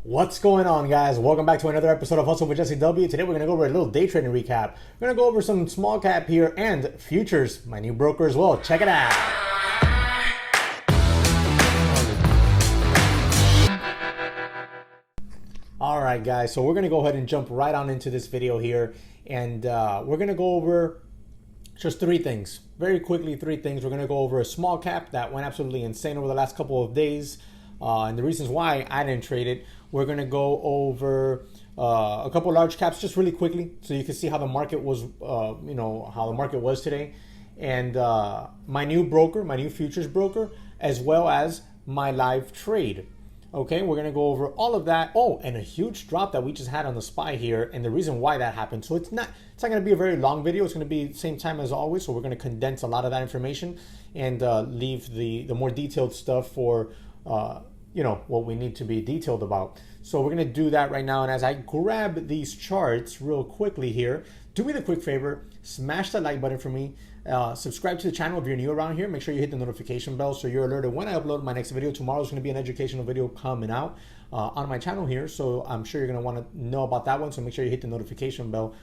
What's going on, guys? Welcome back to another episode of Hustle with JesseW. Today we're going to go over a little day trading recap. We're going to go over some small cap here and futures, my new broker as well. Check it out. All right, guys, so we're going to go ahead and jump right on into this video here, and we're going to go over just three things. Very quickly, three things. We're going to go over a small cap that went absolutely insane over the last couple of days, and the reasons why I didn't trade it. We're going to go over a couple large caps just really quickly so you can see how the market was, how the market was today. And my new broker, my new futures broker, as well as my live trade. Okay, we're going to go over all of that. Oh, and a huge drop that we just had on the SPY here and the reason why that happened. So it's not going to be a very long video. It's going to be the same time as always. So we're going to condense a lot of that information and leave the more detailed stuff for what we need to be detailed about. So we're going to do that right now. And as I grab these charts real quickly here, do me the quick favor, smash that like button for me. Subscribe to the channel if you're new around here. Make sure you hit the notification bell so you're alerted when I upload my next video. Tomorrow's going to be an educational video coming out on my channel here. So I'm sure you're going to want to know about that one. So make sure you hit the notification bell.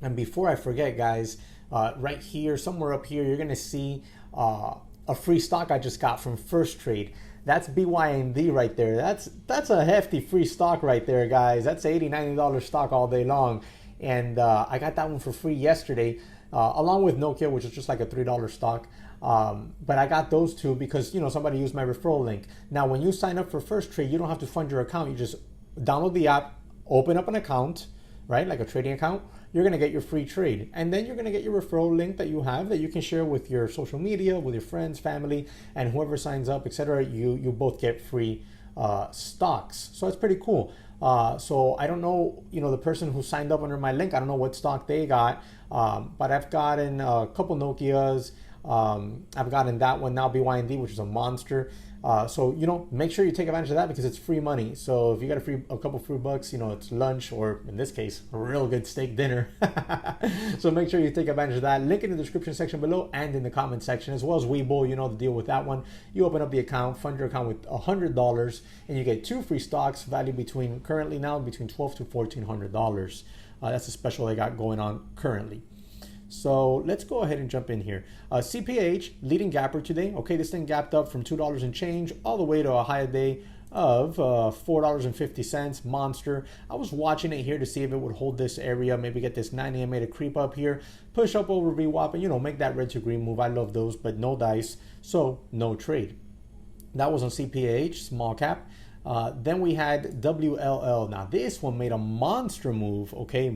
And before I forget, guys, right here, somewhere up here, you're going to see a free stock I just got from First Trade. That's BYND right there. That's a hefty free stock right there, guys. That's $80, $90 stock all day long. And I got that one for free yesterday, along with Nokia, which is just like a $3 stock. But I got those two because, somebody used my referral link. Now, when you sign up for First Trade, you don't have to fund your account. You just download the app, open up an account, right? Like a trading account. You're going to get your free trade. And then you're going to get your referral link that you have that you can share with your social media, with your friends, family, and whoever signs up, etc. You both get free stocks. So it's pretty cool. So I don't know, the person who signed up under my link, I don't know what stock they got, but I've gotten a couple Nokias. I've gotten that one now, BYND, which is a monster. So, make sure you take advantage of that because it's free money. So if you got a couple free bucks, it's lunch or in this case, a real good steak dinner. So make sure you take advantage of that. Link in the description section below and in the comment section, as well as Webull. You know the deal with that one. You open up the account, fund your account with $100 and you get two free stocks valued currently now between $1,200 to $1,400. That's a special I got going on currently. So let's go ahead and jump in here. CPH, leading gapper today. Okay, this thing gapped up from $2 and change all the way to a high day of $4.50, monster. I was watching it here to see if it would hold this area, maybe get this 9 EMA to creep up here, push up over VWAP, and make that red to green move. I love those, but no dice, so no trade. That was on CPH, small cap. Then we had WLL. Now this one made a monster move, okay?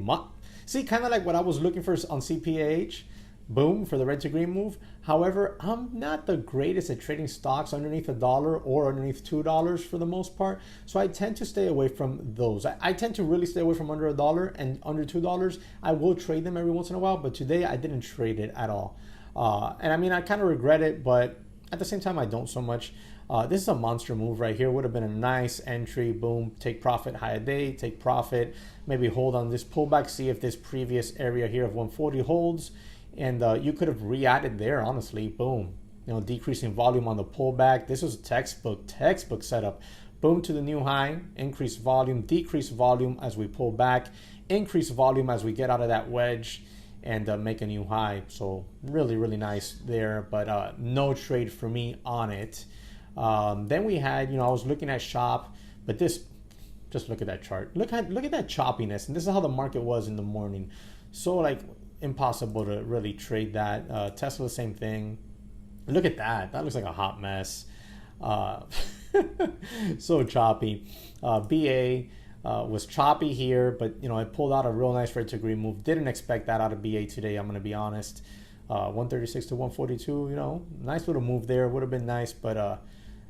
See, kind of like what I was looking for on CPH, boom, for the red to green move. However, I'm not the greatest at trading stocks underneath $1 or underneath $2 for the most part. So I tend to stay away from those. I tend to really stay away from under $1 and under $2. I will trade them every once in a while, but today I didn't trade it at all. And I mean, I kind of regret it, but at the same time, I don't so much. This is a monster move right here. Would have been a nice entry. Boom, take profit, high a day, take profit. Maybe hold on this pullback, see if this previous area here of 140 holds. And you could have re-added there, honestly. Boom, decreasing volume on the pullback. This was a textbook setup. Boom to the new high, increase volume, decrease volume as we pull back, increase volume as we get out of that wedge and make a new high. So really, really nice there, but no trade for me on it. Then we had, I was looking at shop, but just look at that chart. Look at that choppiness. And this is how the market was in the morning. So like impossible to really trade that. Tesla, same thing. Look at that. That looks like a hot mess. So choppy. BA was choppy here, but it pulled out a real nice red to green move. Didn't expect that out of BA today, I'm going to be honest. 136 to 142, nice little move there. Would have been nice, but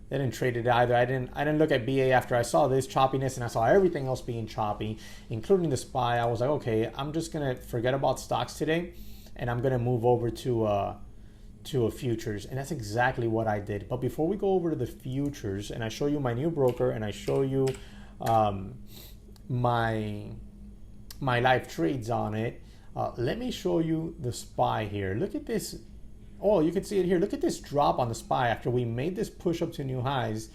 they didn't trade it either. I didn't look at BA after I saw this choppiness and I saw everything else being choppy, including the SPY. I was like, okay, I'm just gonna forget about stocks today, and I'm gonna move over to a futures, and that's exactly what I did. But before we go over to the futures, and I show you my new broker, and I show you my live trades on it. Let me show you the SPY here. Look at this Oh, you can see it here. Look at this drop on the SPY after we made this push up to new highs.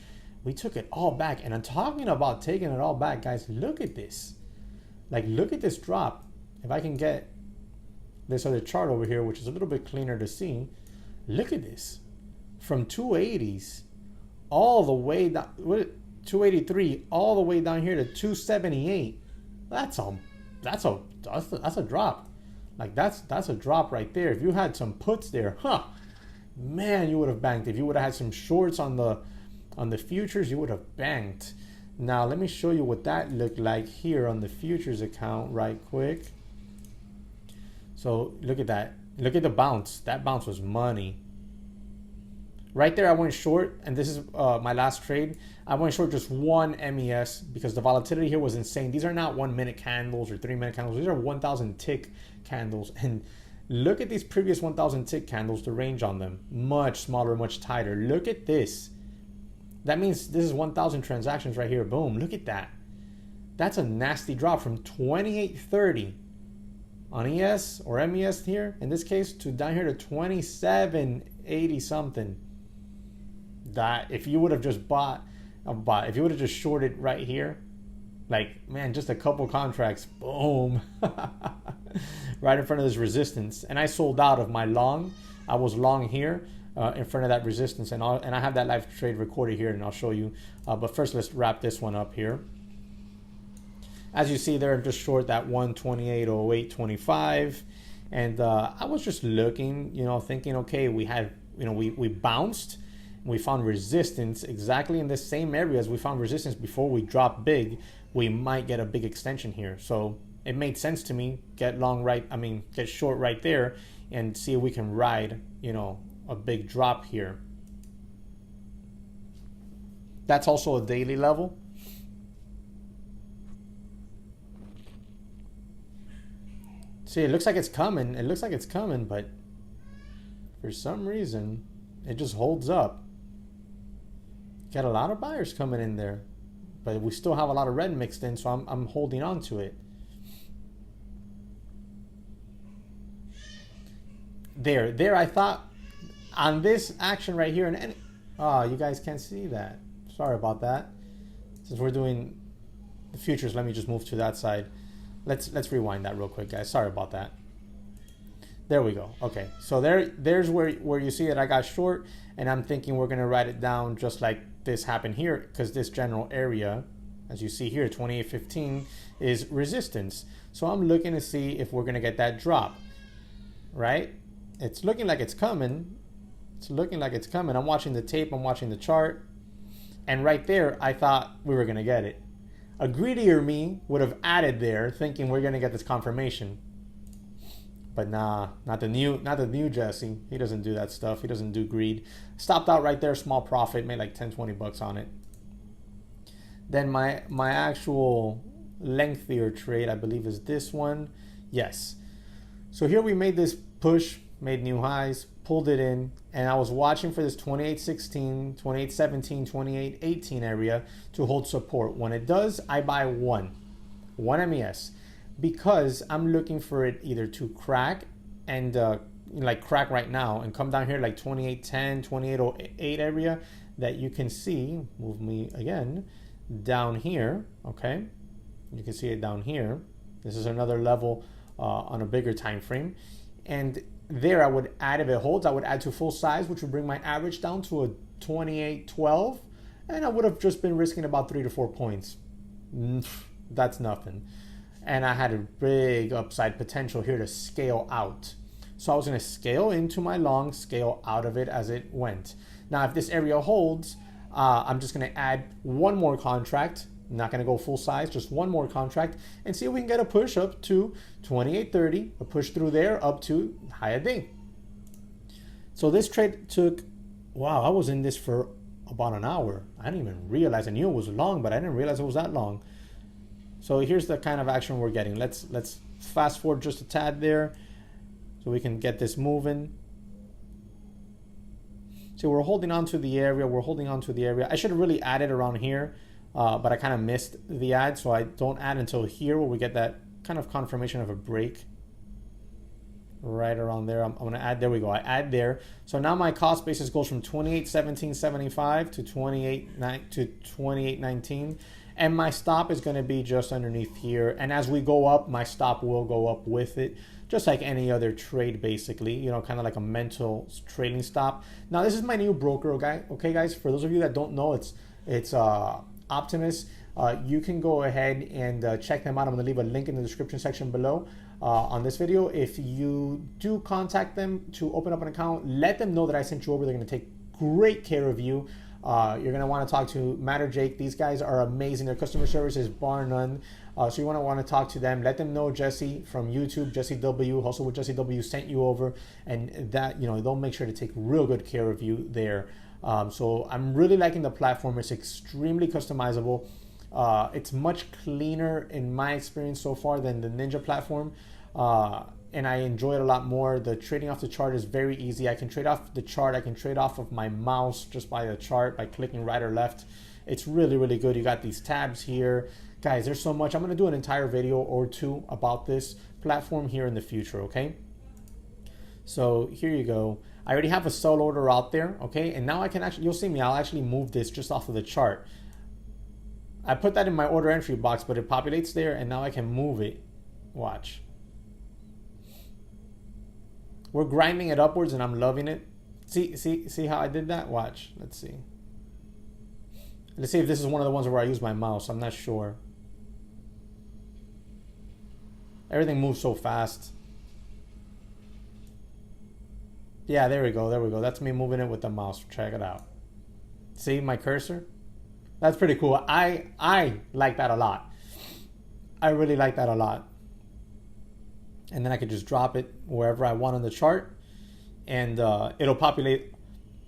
We took it all back. And I'm talking about taking it all back, guys. Look at this. Like, look at this drop. If I can get this other chart over here, which is a little bit cleaner to see. Look at this. From 280s all the way down, 283 all the way down here to 278. That's a drop. Like that's a drop right there. If you had some puts there, man, you would have banked. If you would have had some shorts on the futures, you would have banked. Now let me show you what that looked like here on the futures account right quick. So look at that. Look at the bounce. That bounce was money. Right there I went short, and this is my last trade. I went short just one MES because the volatility here was insane. These are not 1 minute candles or 3 minute candles. These are 1,000 tick candles. And look at these previous 1,000 tick candles, the range on them. Much smaller, much tighter. Look at this. That means this is 1,000 transactions right here. Boom. Look at that. That's a nasty drop from 28.30 on ES or MES here, in this case, to down here to 27.80 something. That if you would have just if you would have just shorted right here, like, man, just a couple contracts, boom, right in front of this resistance. And I sold out of my long. I was long here in front of that resistance, and I have that live trade recorded here, and I'll show you. But first, let's wrap this one up here. As you see there, I'm just short that 128.0825, and I was just looking, thinking, okay, we had, we bounced. We found resistance exactly in the same area as we found resistance before we dropped big. We might get a big extension here. So it made sense to me, get short right there and see if we can ride, a big drop here. That's also a daily level. See, it looks like it's coming. It looks like it's coming, but for some reason, it just holds up. Got a lot of buyers coming in there, but we still have a lot of red mixed in, so I'm holding on to it. There, I thought on this action right here, and you guys can't see that. Sorry about that. Since we're doing the futures, let me just move to that side. Let's rewind that real quick, guys. Sorry about that. There we go. Okay, so there's where you see that I got short, and I'm thinking we're gonna write it down just like this happened here, because this general area, as you see here, 28.15 is resistance. So I'm looking to see if we're gonna get that drop, right? It's looking like it's coming. It's looking like it's coming. I'm watching the tape. I'm watching the chart, and right there, I thought we were gonna get it. A greedier me would have added there, thinking we're gonna get this confirmation. But nah, not the new Jesse. He doesn't do that stuff. He doesn't do greed. Stopped out right there, small profit, made like 10, 20 bucks on it. Then my actual lengthier trade, I believe, is this one. Yes. So here we made this push, made new highs, pulled it in, and I was watching for this 28.16, 28.17, 28.18 area to hold support. When it does, I buy one MES. Because I'm looking for it either to crack and like crack right now and come down here like 28.10, 28.08 area that you can see, move me again, down here, okay? You can see it down here. This is another level on a bigger time frame. And there I would add, if it holds, I would add to full size, which would bring my average down to a 28.12, and I would have just been risking about 3 to 4 points. That's nothing. And I had a big upside potential here to scale out. So I was going to scale into my long, scale out of it as it went. Now, if this area holds, I'm just going to add one more contract. I'm not going to go full size, just one more contract, and see if we can get a push up to 28.30, a push through there up to high a day. So this trade took, wow, I was in this for about an hour. I didn't even realize. I knew it was long, but I didn't realize it was that long. So here's the kind of action we're getting. Let's fast forward just a tad there so we can get this moving. So we're holding on to the area. We're holding on to the area. I should have really added around here, but I kind of missed the add, so I don't add until here where we get that kind of confirmation of a break right around there. I'm gonna add, there we go, I add there. So now my cost basis goes from 28.1775 to 28.19, and my stop is gonna be just underneath here. And as we go up, my stop will go up with it, just like any other trade basically, you know, kind of like a mental trading stop. Now this is my new broker, okay guys, for those of you that don't know, it's Optimus. You can go ahead and check them out. I'm gonna leave a link in the description section below on this video. If you do contact them to open up an account, let them know that I sent you over. They're gonna take great care of you. You're gonna want to talk to Matt or Jake. These guys are amazing. Their customer service is bar none. So you want to talk to them. Let them know Jesse from YouTube, JesseW, also with JesseW, sent you over, and that, you know, they'll make sure to take real good care of you there. So I'm really liking the platform. It's extremely customizable. It's much cleaner in my experience so far than the Ninja platform, and I enjoy it a lot more. The trading off the chart is very easy. I can trade off the chart. I can trade off of my mouse just by the chart by clicking right or left. It's really, really good. You got these tabs here. Guys, there's so much. I'm going to do an entire video or two about this platform here in the future, okay? So here you go. I already have a sell order out there, okay? And now I can actually, you'll see me, I'll actually move this just off of the chart. I put that in my order entry box, but it populates there, and now I can move it. Watch. We're grinding it upwards, and I'm loving it. See how I did that? Watch. Let's see. Let's see if this is one of the ones where I use my mouse. I'm not sure. Everything moves so fast. Yeah, there we go. There we go. That's me moving it with the mouse. Check it out. See my cursor? That's pretty cool. I like that a lot. I really like that a lot. And then I could just drop it wherever I want on the chart, and it'll populate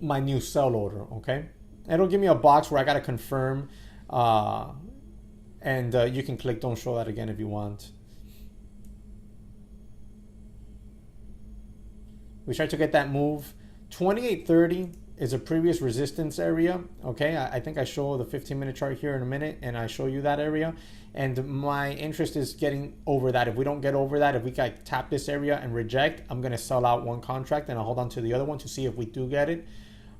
my new sell order, okay? It'll give me a box where I gotta confirm, and you can click don't show that again if you want. We start to get that move. 28.30 is a previous resistance area, okay? I think I show the 15-minute chart here in a minute, and I show you that area. And my interest is getting over that. If we don't get over that, if we tap this area and reject, I'm gonna sell out one contract and I'll hold on to the other one to see if we do get it.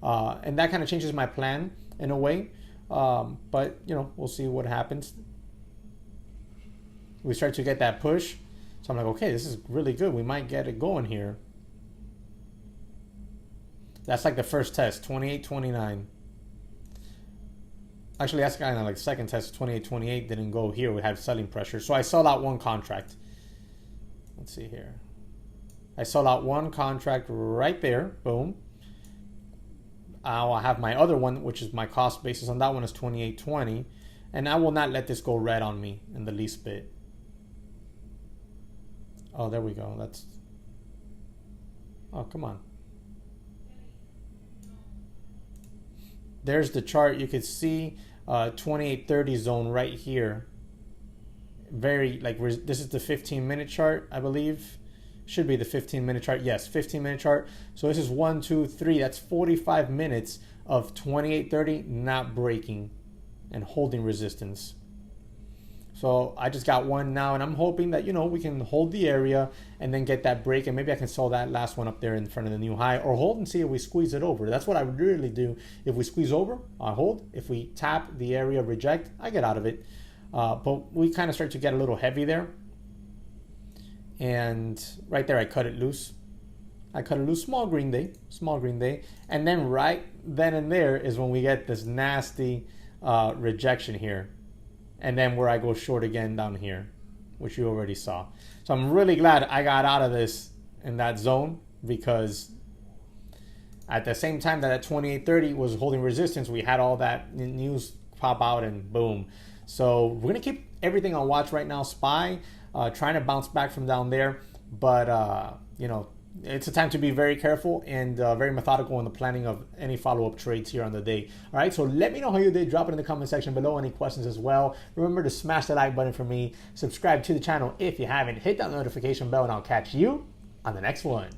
And that kind of changes my plan in a way. But, you know, we'll see what happens. We start to get that push. So I'm like, okay, this is really good. We might get it going here. That's like the first test, 28.29. Actually, that's kind of like second test, 28.28 didn't go here. We had selling pressure. So I sold out one contract. Let's see here. I sold out one contract right there. Boom. I'll have my other one, which is my cost basis on that one is 28.20. And I will not let this go red on me in the least bit. Oh, there we go. That's... Oh, come on. There's the chart. You could see 28.30 zone right here. Very, like, this is the 15-minute chart, I believe. Should be the 15-minute chart. Yes, 15-minute chart. So this is 1, 2, 3. That's 45 minutes of 28.30 not breaking and holding resistance. So I just got one now, and I'm hoping that, you know, we can hold the area and then get that break, and maybe I can sell that last one up there in front of the new high, or hold and see if we squeeze it over. That's what I would really do. If we squeeze over, I hold. If we tap the area, reject, I get out of it. But we kind of start to get a little heavy there. And right there, I cut it loose. I cut it loose, small green day. And then right then and there is when we get this nasty rejection here. And then where I go short again down here, which you already saw. So I'm really glad I got out of this in that zone, because at the same time that 28.30 was holding resistance, we had all that news pop out and boom. So we're gonna keep everything on watch right now. SPY trying to bounce back from down there, but you know, it's a time to be very careful and very methodical in the planning of any follow-up trades here on the day. All right, so let me know how you did. Drop it in the comment section below. Any questions as well. Remember to smash the like button for me. Subscribe to the channel if you haven't. Hit that notification bell, and I'll catch you on the next one.